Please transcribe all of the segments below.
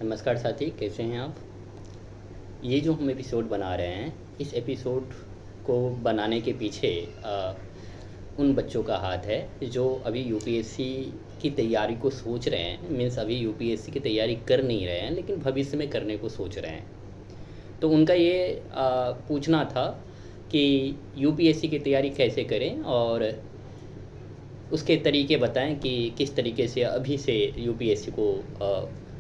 नमस्कार साथी, कैसे हैं आप। ये जो हम एपिसोड बना रहे हैं, इस एपिसोड को बनाने के पीछे उन बच्चों का हाथ है जो अभी यूपीएससी की तैयारी को सोच रहे हैं। मीन्स अभी यूपीएससी की तैयारी कर नहीं रहे हैं, लेकिन भविष्य में करने को सोच रहे हैं। तो उनका ये पूछना था कि यूपीएससी की तैयारी कैसे करें और उसके तरीके बताएं कि किस तरीके से अभी से यूपीएससी को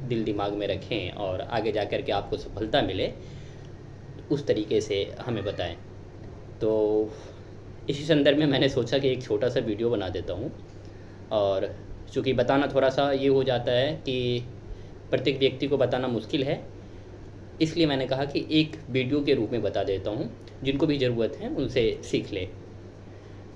दिल दिमाग में रखें और आगे जा कर के आपको सफलता मिले, उस तरीके से हमें बताएं। तो इसी संदर्भ में मैंने सोचा कि एक छोटा सा वीडियो बना देता हूँ। और चूँकि बताना थोड़ा सा ये हो जाता है कि प्रत्येक व्यक्ति को बताना मुश्किल है, इसलिए मैंने कहा कि एक वीडियो के रूप में बता देता हूँ, जिनको भी ज़रूरत है उनसे सीख ले।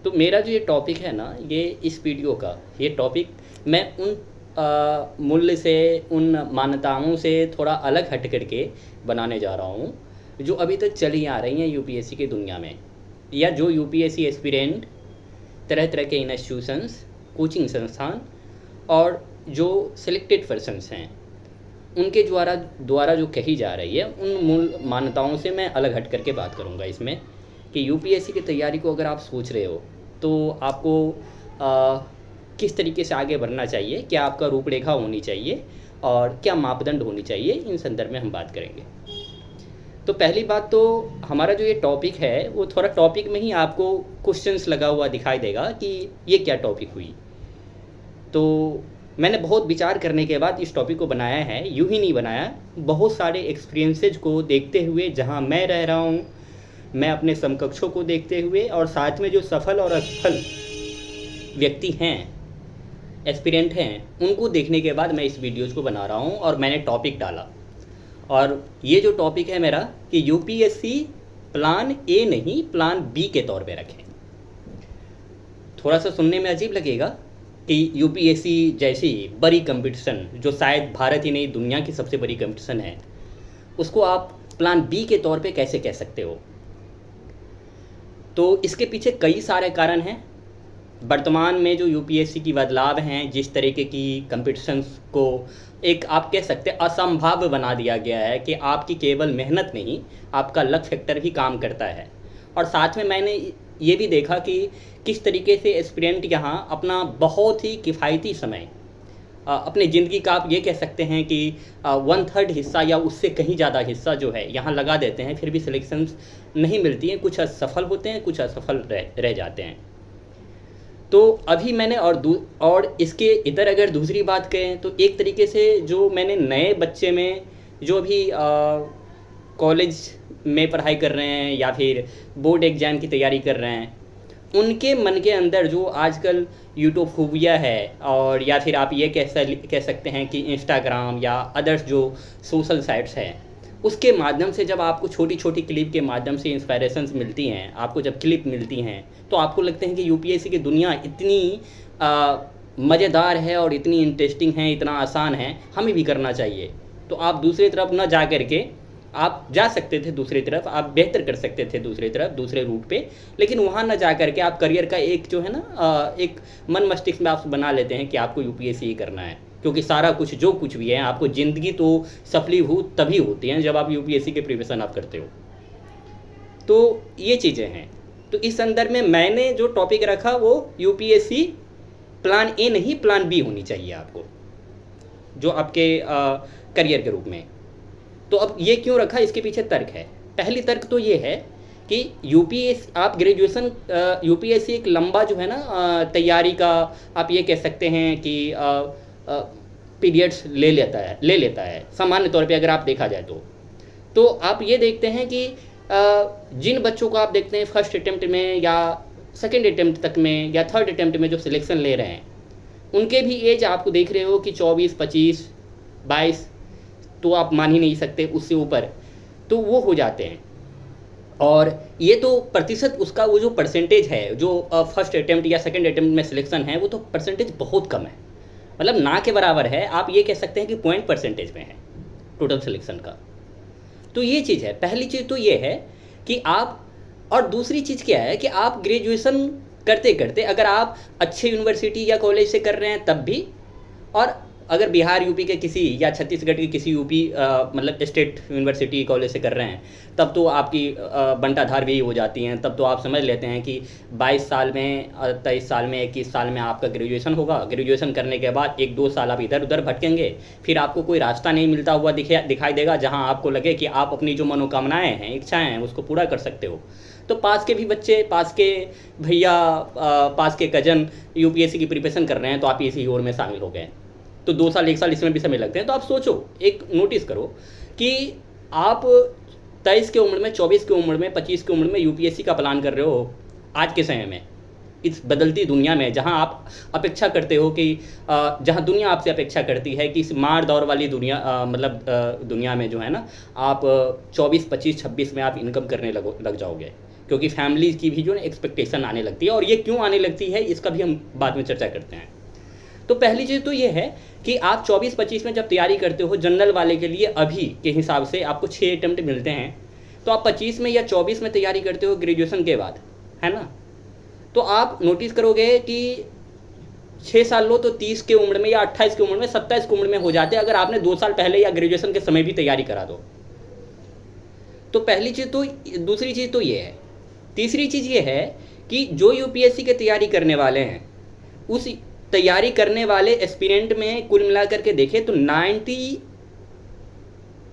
तो मेरा जो ये टॉपिक है ना, ये इस वीडियो का ये टॉपिक मैं उन मूल्य से, उन मान्यताओं से थोड़ा अलग हट करके बनाने जा रहा हूँ जो अभी तक चली आ रही हैं यूपीएससी की दुनिया में, या जो यूपीएससी एस्पिरेंट तरह तरह के इंस्टीट्यूशंस, कोचिंग संस्थान और जो सिलेक्टेड पर्सन्स हैं उनके द्वारा जो कही जा रही है, उन मूल मान्यताओं से मैं अलग हट करके बात करूँगा इसमें। कि यूपीएससी की तैयारी को अगर आप सोच रहे हो तो आपको किस तरीके से आगे बढ़ना चाहिए, क्या आपका रूपरेखा होनी चाहिए और क्या मापदंड होनी चाहिए, इन संदर्भ में हम बात करेंगे। तो पहली बात तो हमारा जो ये टॉपिक है वो थोड़ा टॉपिक में ही आपको क्वेश्चंस लगा हुआ दिखाई देगा कि ये क्या टॉपिक हुई। तो मैंने बहुत विचार करने के बाद इस टॉपिक को बनाया है, यूँ ही नहीं बनाया, बहुत सारे एक्सपीरियंसेज को देखते हुए, जहाँ मैं रह रहा हूँ, मैं अपने समकक्षों को देखते हुए और साथ में जो सफल और असफल व्यक्ति हैं, एस्पिरेंट हैं, उनको देखने के बाद मैं इस वीडियोज़ को बना रहा हूँ। और मैंने टॉपिक डाला, और ये जो टॉपिक है मेरा कि यूपीएससी प्लान ए नहीं प्लान बी के तौर पे रखें। थोड़ा सा सुनने में अजीब लगेगा कि यूपीएससी जैसी बड़ी कंपटीशन, जो शायद भारत ही नहीं दुनिया की सबसे बड़ी कंपटीशन है, उसको आप प्लान बी के तौर पे कैसे कह सकते हो। तो इसके पीछे कई सारे कारण हैं। वर्तमान में जो यूपीएससी की बदलाव हैं, जिस तरीके की कंपटीशंस को एक आप कह सकते हैं असंभाव्य बना दिया गया है कि आपकी केवल मेहनत नहीं, आपका लक फैक्टर भी काम करता है। और साथ में मैंने ये भी देखा कि किस तरीके से एस्पिरेंट यहाँ अपना बहुत ही किफ़ायती समय, अपने ज़िंदगी का आप ये कह सकते हैं कि 1/3 हिस्सा या उससे कहीं ज़्यादा हिस्सा जो है यहाँ लगा देते हैं, फिर भी सिलेक्शंस नहीं मिलती हैं। कुछ असफल होते हैं, कुछ असफल रह जाते हैं। तो अभी मैंने और इसके इधर अगर दूसरी बात करें तो एक तरीके से जो मैंने नए बच्चे में जो अभी कॉलेज में पढ़ाई कर रहे हैं या फिर बोर्ड एग्ज़ाम की तैयारी कर रहे हैं, उनके मन के अंदर जो आजकल यूट्यूबफोबिया है, और या फिर आप ये कह सकते हैं कि इंस्टाग्राम या अदर्स जो सोशल साइट्स हैं, उसके माध्यम से जब आपको छोटी छोटी क्लिप के माध्यम से इंस्पायरेशंस मिलती हैं, आपको जब क्लिप मिलती हैं, तो आपको लगता है कि यूपीएससी की दुनिया इतनी मज़ेदार है और इतनी इंटरेस्टिंग है, इतना आसान है, हमें भी करना चाहिए। तो आप दूसरी तरफ ना जा करके, आप जा सकते थे दूसरी तरफ, आप बेहतर कर सकते थे दूसरी तरफ, दूसरे रूट पे, लेकिन वहाँ ना जा करके आप करियर का एक जो है ना एक मन मस्तिष्क में आप बना लेते हैं कि आपको यूपीएससी ही करना है, क्योंकि सारा कुछ जो कुछ भी है, आपको ज़िंदगी तो सफलीभूत तभी होती है जब आप यूपीएससी के प्रिपरेशन आप करते हो। तो ये चीज़ें हैं। तो इस संदर्भ में मैंने जो टॉपिक रखा वो यूपीएससी प्लान ए नहीं प्लान बी होनी चाहिए आपको, जो आपके करियर के रूप में। तो अब ये क्यों रखा, इसके पीछे तर्क है। पहली तर्क तो ये है कि यूपीएससी आप ग्रेजुएशन, यूपीएससी एक लंबा जो है ना तैयारी का आप ये कह सकते हैं कि पीरियड्स ले लेता है सामान्य तौर पे अगर आप देखा जाए तो आप ये देखते हैं कि जिन बच्चों को आप देखते हैं फर्स्ट अटेम्प्ट में या सेकंड अटेम्प्ट तक में या थर्ड अटेम्प्ट में जो सिलेक्शन ले रहे हैं, उनके भी एज आपको देख रहे हो कि 24, 25, 22, तो आप मान ही नहीं सकते उससे ऊपर, तो वो हो जाते हैं। और ये तो प्रतिशत उसका वो जो परसेंटेज है, जो फर्स्ट अटेम्प्ट या सेकंड अटेम्प्ट में सिलेक्शन है, वो तो परसेंटेज बहुत कम है, मतलब ना के बराबर है। आप ये कह सकते हैं कि 0% में है टोटल सिलेक्शन का। तो ये चीज़ है, पहली चीज़ तो ये है कि आप, और दूसरी चीज़ क्या है कि आप ग्रेजुएशन करते करते अगर आप अच्छे यूनिवर्सिटी या कॉलेज से कर रहे हैं तब भी, और अगर बिहार यूपी के किसी या छत्तीसगढ़ के किसी यूपी मतलब स्टेट यूनिवर्सिटी कॉलेज से कर रहे हैं, तब तो आपकी बंटाधार भी हो जाती हैं। तब तो आप समझ लेते हैं कि 22 साल में 23 साल में 21 साल में आपका ग्रेजुएशन होगा। ग्रेजुएशन करने के बाद 1-2 साल आप इधर उधर भटकेंगे, फिर आपको कोई रास्ता नहीं मिलता हुआ दिखाई देगा जहाँ आपको लगे कि आप अपनी जो मनोकामनाएँ हैं, इच्छाएँ हैं, उसको पूरा कर सकते हो। तो पास के भी बच्चे, पास के भैया, पास के कजन यूपीएससी की प्रिपरेशन कर रहे हैं, तो आप इसी ओर में शामिल हो गए। तो 2 साल 1 साल इसमें भी समय लगते हैं। तो आप सोचो, एक नोटिस करो कि आप 23 की उम्र में, 24 की उम्र में, 25 की उम्र में यूपीएससी का प्लान कर रहे हो आज के समय में, इस बदलती दुनिया में, जहां आप अपेक्षा करते हो कि जहां दुनिया आपसे अपेक्षा करती है कि इस मार दौड़ वाली दुनिया दुनिया में जो है ना, आप 24, 25, 26 में आप इनकम करने लग जाओगे, क्योंकि फैमिली की भी जो है एक्सपेक्टेशन आने लगती है। और ये क्यों आने लगती है, इसका भी हम बाद में चर्चा करते हैं। तो पहली चीज़ तो ये है कि आप 24-25 में जब तैयारी करते हो, जनरल वाले के लिए अभी के हिसाब से आपको 6 अटेम्प्ट मिलते हैं। तो आप 25 में या 24 में तैयारी करते हो ग्रेजुएशन के बाद, है ना, तो आप नोटिस करोगे कि 6 साल लो तो 30 की उम्र में या 28 की उम्र में, 27 की उम्र में हो जाते हैं, अगर आपने 2 साल पहले या ग्रेजुएशन के समय भी तैयारी करा दो। तो पहली चीज़ तो, दूसरी चीज़ तो ये है। तीसरी चीज़ ये है कि जो यूपीएससी की तैयारी करने वाले हैं, उस तैयारी करने वाले एस्पिरेंट में कुल मिलाकर के देखें तो 90+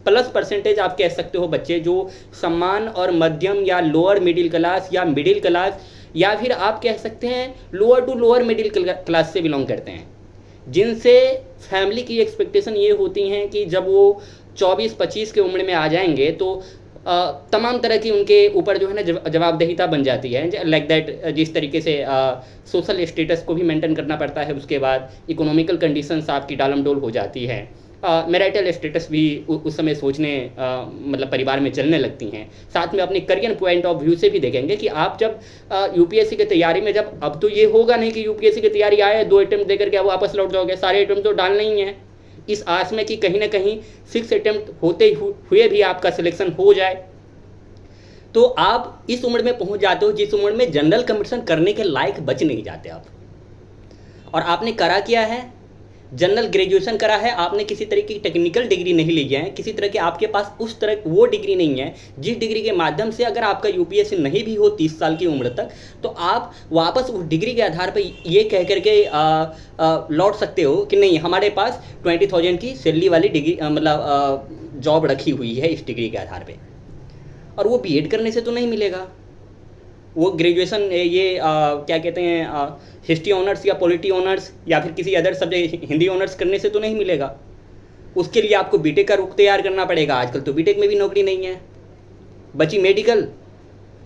% आप कह सकते हो बच्चे जो सम्मान और मध्यम या लोअर मिडिल क्लास या मिडिल क्लास, या फिर आप कह सकते हैं lower to lower middle class से बिलोंग करते हैं, जिनसे फैमिली की एक्सपेक्टेशन ये होती हैं कि जब वो 24-25 की उम्र में आ जाएंगे तो तमाम तरह की उनके ऊपर जो है ना जवाबदेहिता बन जाती है। लाइक दैट, जिस तरीके से सोशल स्टेटस को भी मेंटेन करना पड़ता है, उसके बाद इकोनॉमिकल कंडीशंस आपकी डालमडोल हो जाती है, मैरिटल स्टेटस भी उस समय सोचने मतलब परिवार में चलने लगती हैं। साथ में अपने करियर पॉइंट ऑफ व्यू से भी देखेंगे कि आप जब यूपीएससी की तैयारी में, जब अब तो ये होगा नहीं कि यूपीएससी की तैयारी आए 2 अटेम्प्ट देकर के आप वापस लौट जाओगे, सारे अटेम्प्ट तो डालने ही हैं, इस आस में कि कहीं ना कहीं 6 अटेम्प्ट होते हुए भी आपका सिलेक्शन हो जाए। तो आप इस उम्र में पहुंच जाते हो जिस उम्र में जनरल कंपटीशन करने के लायक बच नहीं जाते आप। और आपने करा क्या है, जनरल ग्रेजुएशन करा है, आपने किसी तरह की टेक्निकल डिग्री नहीं ली है, किसी तरह के आपके पास उस तरह वो डिग्री नहीं है जिस डिग्री के माध्यम से अगर आपका यूपीएससी नहीं भी हो 30 साल की उम्र तक, तो आप वापस उस डिग्री के आधार पर ये कह करके लौट सकते हो कि नहीं, हमारे पास 20,000 की सैलरी वाली डिग्री मतलब जॉब रखी हुई है इस डिग्री के आधार पर। और वो बीएड करने से तो नहीं मिलेगा, वो ग्रेजुएशन ये क्या कहते हैं हिस्ट्री ऑनर्स या पॉलिटी ऑनर्स या फिर किसी अदर सब्जेक्ट हिंदी ऑनर्स करने से तो नहीं मिलेगा। उसके लिए आपको बीटेक का रुख तैयार करना पड़ेगा। आजकल तो बीटेक में भी नौकरी नहीं है। बची मेडिकल,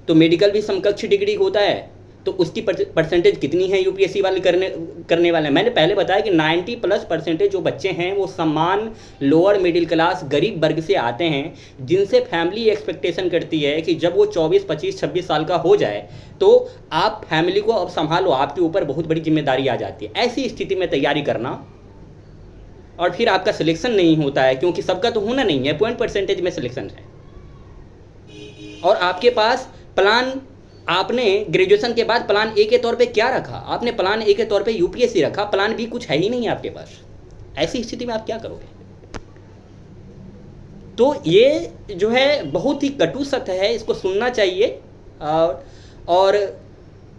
तो मेडिकल भी समकक्ष डिग्री होता है, तो उसकी परसेंटेज कितनी है यूपीएससी वाले करने वाले। मैंने पहले बताया कि 90+ % जो बच्चे हैं वो समान लोअर मिडिल क्लास गरीब वर्ग से आते हैं, जिनसे फैमिली एक्सपेक्टेशन करती है कि जब वो 24, 25, 26 साल का हो जाए तो आप फैमिली को अब संभालो, आपके ऊपर बहुत बड़ी जिम्मेदारी आ जाती है। ऐसी स्थिति में तैयारी करना और फिर आपका सिलेक्शन नहीं होता है, क्योंकि सबका तो होना नहीं है, पॉइंट परसेंटेज में सिलेक्शन है। और आपके पास प्लान, आपने ग्रेजुएशन के बाद प्लान ए के तौर पे क्या रखा, आपने प्लान ए के तौर पे यूपीएससी रखा, प्लान बी कुछ है ही नहीं आपके पास। ऐसी स्थिति में आप क्या करोगे। तो ये जो है बहुत ही कटु सत्य है, इसको सुनना चाहिए और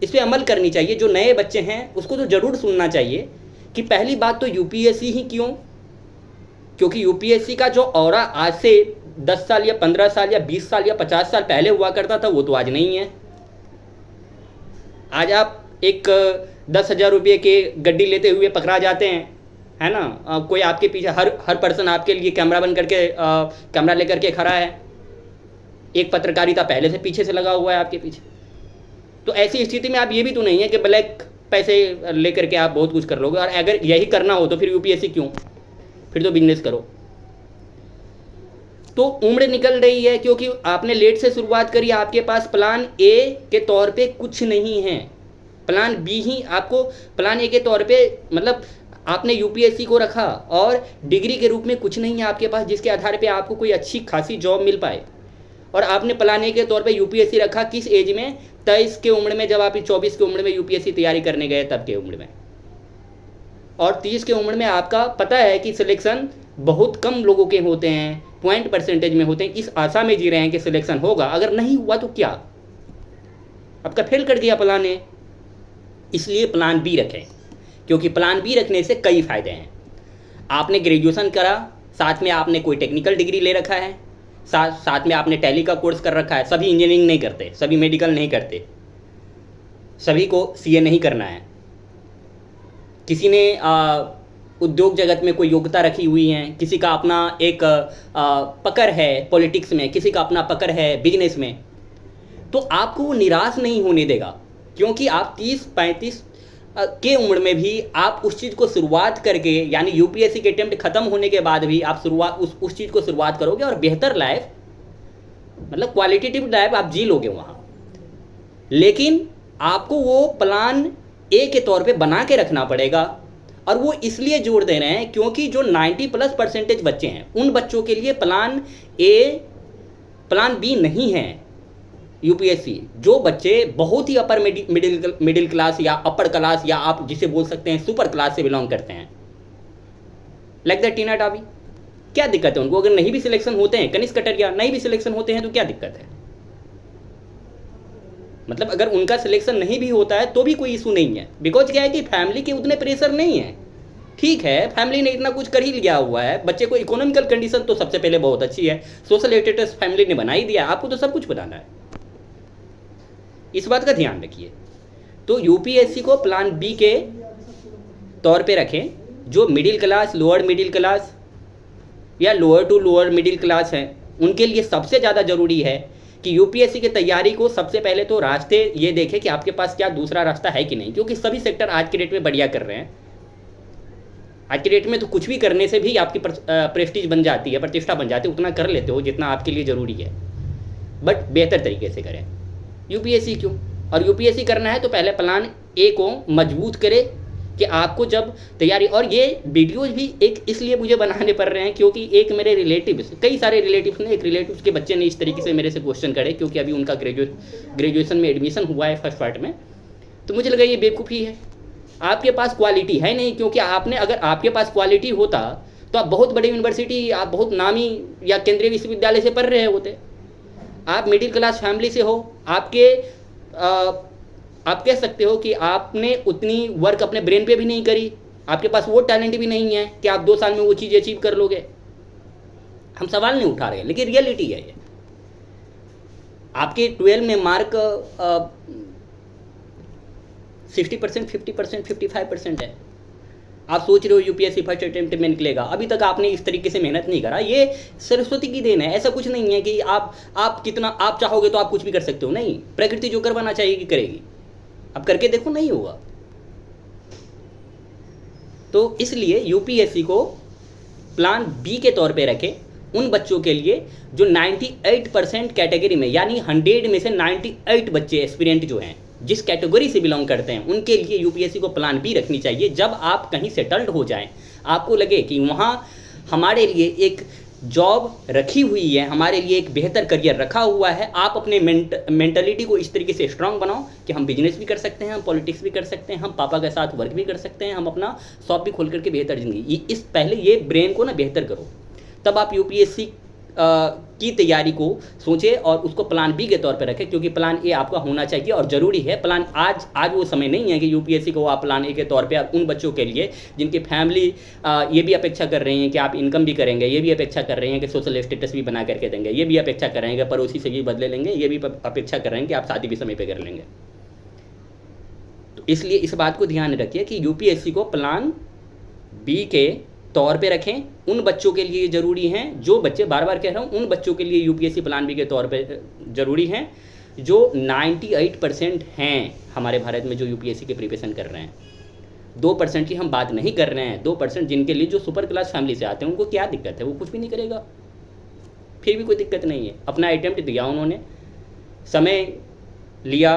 इस पर अमल करनी चाहिए। जो नए बच्चे हैं उसको तो ज़रूर सुनना चाहिए कि पहली बात तो यूपीएससी ही क्यों, क्योंकि यूपीएससी का जो ऑरा आज से 10 साल या 15 साल या 20 साल या 50 साल पहले हुआ करता था वो तो आज नहीं है। आज आप एक 10,000 रुपये के गड्डी लेते हुए पकड़ा जाते हैं, है ना, कोई आपके पीछे हर पर्सन आपके लिए कैमरा बन करके कैमरा लेकर के खड़ा है, एक पत्रकारिता पहले से पीछे से लगा हुआ है आपके पीछे। तो ऐसी स्थिति में आप ये भी तो नहीं है कि ब्लैक पैसे लेकर के आप बहुत कुछ कर लोगे। और अगर यही करना हो तो फिर यूपीएससी क्यों, फिर तो बिजनेस करो। तो उम्र निकल रही है क्योंकि आपने लेट से शुरुआत करी, आपके पास प्लान ए के तौर पे कुछ नहीं है, प्लान बी ही आपको, प्लान ए के तौर पे मतलब आपने यूपीएससी को रखा और डिग्री के रूप में कुछ नहीं है आपके पास जिसके आधार पे आपको कोई अच्छी खासी जॉब मिल पाए। और आपने प्लान ए के तौर पे यूपीएससी रखा किस एज में, 23 की उम्र में, जब आप 24 की उम्र में यूपीएससी तैयारी करने गए तब के उम्र में। और 30 की उम्र में आपका पता है कि सिलेक्शन बहुत कम लोगों के होते हैं, पॉइंट परसेंटेज में होते हैं, इस आशा में जी रहे हैं कि सिलेक्शन होगा, अगर नहीं हुआ तो क्या, आपका फेल कर गया प्लान ए। इसलिए प्लान बी रखें, क्योंकि प्लान बी रखने से कई फ़ायदे हैं। आपने ग्रेजुएशन करा, साथ में आपने कोई टेक्निकल डिग्री ले रखा है, साथ में आपने टैली का कोर्स कर रखा है। सभी इंजीनियरिंग नहीं करते, सभी मेडिकल नहीं करते, सभी को सीए नहीं करना है। किसी ने उद्योग जगत में कोई योग्यता रखी हुई है, किसी का अपना एक पकड़ है पॉलिटिक्स में, किसी का अपना पकड़ है बिजनेस में, तो आपको वो निराश नहीं होने देगा, क्योंकि आप 30-35 के उम्र में भी आप उस चीज़ को शुरुआत करके, यानी यूपीएससी के अटेम्प्ट खत्म होने के बाद भी आप शुरुआत उस चीज़ को शुरुआत करोगे और बेहतर लाइफ, मतलब क्वालिटेटिव लाइफ आप जी लोगे वहाँ। लेकिन आपको वो प्लान ए के तौर पे बना के रखना पड़ेगा, और वो इसलिए जोर दे रहे हैं क्योंकि जो 90+ % बच्चे हैं उन बच्चों के लिए प्लान ए प्लान बी नहीं है यूपीएससी। जो बच्चे बहुत ही अपर मिडिल क्लास या अपर क्लास, या आप जिसे बोल सकते हैं सुपर क्लास से बिलोंग करते हैं, लाइक दैट टीना टाबी, क्या दिक्कत है उनको? अगर नहीं भी सिलेक्शन होते हैं, कनिष्क कटरिया नहीं भी सिलेक्शन होते हैं, तो क्या दिक्कत है? मतलब अगर उनका सिलेक्शन नहीं भी होता है तो भी कोई इशू नहीं है, बिकॉज क्या है कि फैमिली के उतने प्रेशर नहीं है। ठीक है, फैमिली ने इतना कुछ कर ही लिया हुआ है, बच्चे को इकोनॉमिकल कंडीशन तो सबसे पहले बहुत अच्छी है, सोशल स्टेटस फैमिली ने बना ही दिया, आपको तो सब कुछ बनाना है। इस बात का ध्यान रखिए। तो यूपीएससी को प्लान बी के तौर पे रखें। जो middle class, lower middle class या lower to lower middle class हैं, उनके लिए सबसे ज़्यादा ज़रूरी है कि यूपीएससी की तैयारी को सबसे पहले तो रास्ते ये देखें कि आपके पास क्या दूसरा रास्ता है कि नहीं, क्योंकि सभी सेक्टर आज के डेट में बढ़िया कर रहे हैं। आज के डेट में तो कुछ भी करने से भी आपकी प्रेस्टीज बन जाती है, प्रतिष्ठा बन जाती है, उतना कर लेते हो जितना आपके लिए ज़रूरी है, बट बेहतर तरीके से करें। यूपीएससी क्यों? और यूपीएससी करना है तो पहले प्लान ए को मजबूत करे कि आपको जब तैयारी, और ये वीडियोज भी एक इसलिए मुझे बनाने पड़ रहे हैं क्योंकि एक मेरे रिलेटिव्स, कई सारे रिलेटिव्स ने, एक रिलेटिव्स के बच्चे ने इस तरीके से मेरे से क्वेश्चन करे, क्योंकि अभी उनका ग्रेजुएशन में एडमिशन हुआ है फर्स्ट पार्ट में, तो मुझे लगा ये बेवकूफ़ी है, आपके पास क्वालिटी है नहीं। क्योंकि आपने, अगर आपके पास क्वालिटी होता तो आप बहुत बड़ी यूनिवर्सिटी, आप बहुत नामी या केंद्रीय विश्वविद्यालय से पढ़ रहे होते। आप मिडिल क्लास फैमिली से हो, आप कह सकते हो कि आपने उतनी वर्क अपने ब्रेन पे भी नहीं करी, आपके पास वो टैलेंट भी नहीं है कि आप 2 साल में वो चीज़ अचीव कर लोगे। हम सवाल नहीं उठा रहे, लेकिन रियलिटी है ये। आपके 12 में मार्क 60%, 50%, 55% है। आप सोच रहे हो यूपीएससी फर्स्ट अटेम्प्ट में निकलेगा, अभी तक आपने इस तरीके से मेहनत नहीं करा। ये सरस्वती की देन है, ऐसा कुछ नहीं है कि आप कितना आप चाहोगे तो आप कुछ भी कर सकते हो, नहीं। प्रकृति जो करवाना चाहिए करेगी, अब करके देखो, नहीं होगा। तो इसलिए यूपीएससी को प्लान बी के तौर पे रखें उन बच्चों के लिए जो 98% कैटेगरी में, यानी 100 में से 98 बच्चे एस्पिरेंट जो हैं, जिस कैटेगरी से बिलोंग करते हैं, उनके लिए यूपीएससी को प्लान बी रखनी चाहिए। जब आप कहीं सेटल्ड हो जाएं, आपको लगे कि वहाँ हमारे लिए एक जॉब रखी हुई है, हमारे लिए एक बेहतर करियर रखा हुआ है, आप अपने मेंटलिटी को इस तरीके से स्ट्रांग बनाओ कि हम बिजनेस भी कर सकते हैं, हम पॉलिटिक्स भी कर सकते हैं, हम पापा के साथ वर्क भी कर सकते हैं, हम अपना शॉप भी खोल करके बेहतर ज़िंदगी, इस पहले ये ब्रेन को ना बेहतर करो, तब आप यूपीएससी की तैयारी को सोचें और उसको प्लान बी के तौर पर रखें, क्योंकि प्लान ए आपका होना चाहिए और ज़रूरी है। प्लान आज वो समय नहीं है कि यूपीएससी को आप प्लान ए के तौर पे उन बच्चों के लिए जिनकी फैमिली ये भी अपेक्षा कर रही हैं कि आप इनकम भी करेंगे, ये भी अपेक्षा कर रहे हैं कि सोशल स्टेटस भी बना करके देंगे, ये भी अपेक्षा कर रहे हैं कि पड़ोसी से भी बदले लेंगे, ये भी अपेक्षा कर रहे हैं कि आप शादी भी समय पर कर लेंगे। तो इसलिए इस बात को ध्यान रखिए कि यूपीएससी को प्लान बी के तौर पे रखें। उन बच्चों के लिए ज़रूरी हैं, जो बच्चे, बार बार कह रहा हूँ, उन बच्चों के लिए यूपीएससी प्लान बी के तौर पे ज़रूरी हैं जो 98% हैं हमारे भारत में जो यूपीएससी के प्रिपरेशन कर रहे हैं। 2% की हम बात नहीं कर रहे हैं, 2% जिनके लिए जो सुपर क्लास फैमिली से आते हैं उनको क्या दिक्कत है, वो कुछ भी नहीं करेगा, फिर भी कोई दिक्कत नहीं है। अपना अटेम्प्ट दिया, उन्होंने समय लिया,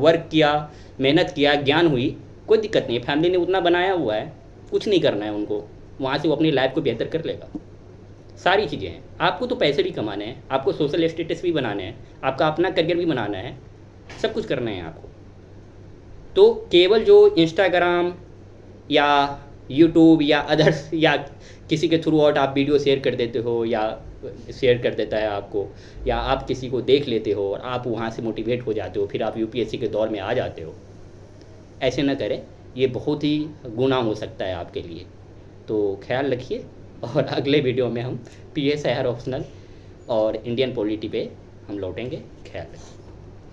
वर्क किया, मेहनत किया, ज्ञान हुई, कोई दिक्कत नहीं है। फैमिली ने उतना बनाया हुआ है, कुछ नहीं करना है उनको, वहाँ से वो अपनी लाइफ को बेहतर कर लेगा। सारी चीज़ें हैं। आपको तो पैसे भी कमाने हैं, आपको सोशल स्टेटस भी बनाने हैं, आपका अपना करियर भी बनाना है, सब कुछ करना है आपको। तो केवल जो इंस्टाग्राम या यूट्यूब या अदर्स या किसी के थ्रू आउट आप वीडियो शेयर कर देते हो या शेयर कर देता है आपको, या आप किसी को देख लेते हो और आप वहाँ से मोटिवेट हो जाते हो, फिर आप यूपीएससी के दौर में आ जाते हो। ऐसे न करें, ये बहुत ही गुनाह हो सकता है आपके लिए। तो ख्याल रखिए, और अगले वीडियो में हम PSIR ऑप्शनल और इंडियन पॉलिटी पे हम लौटेंगे। ख्याल रखिए।